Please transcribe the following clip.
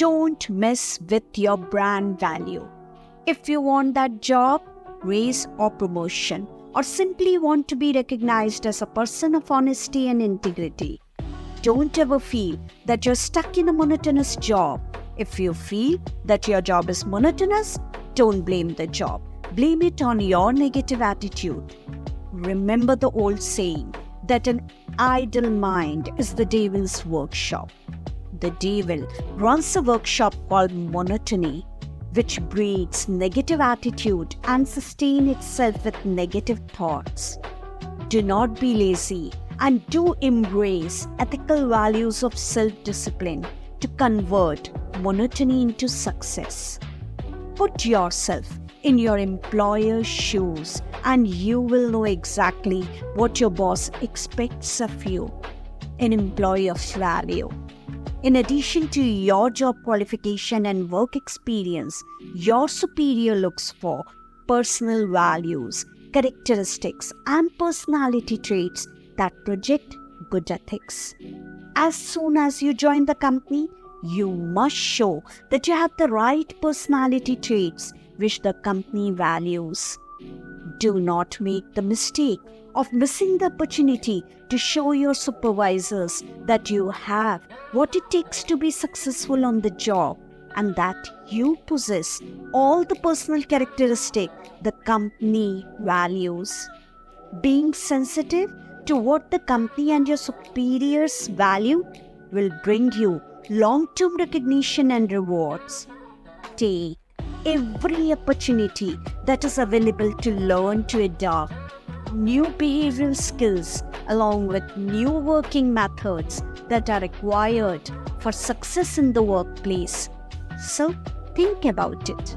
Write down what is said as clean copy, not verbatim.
Don't mess with your brand value. If you want that job, raise or promotion, or simply want to be recognized as a person of honesty and integrity, don't ever feel that you're stuck in a monotonous job. If you feel that your job is monotonous, don't blame the job. Blame it on your negative attitude. Remember the old saying that an idle mind is the devil's workshop. The devil runs a workshop called monotony, which breeds negative attitude and sustains itself with negative thoughts. Do not be lazy and do embrace ethical values of self-discipline to convert monotony into success. Put yourself in your employer's shoes and you will know exactly what your boss expects of you, an employee of value. In addition to your job qualification and work experience, your superior looks for personal values, characteristics, and personality traits that project good ethics. As soon as you join the company, you must show that you have the right personality traits which the company values. Do not make the mistake of missing the opportunity to show your supervisors that you have what it takes to be successful on the job and that you possess all the personal characteristics the company values. Being sensitive to what the company and your superiors value will bring you long-term recognition and rewards. Take every opportunity that is available to learn to adopt new behavioral skills along with new working methods that are required for success in the workplace. So think about it.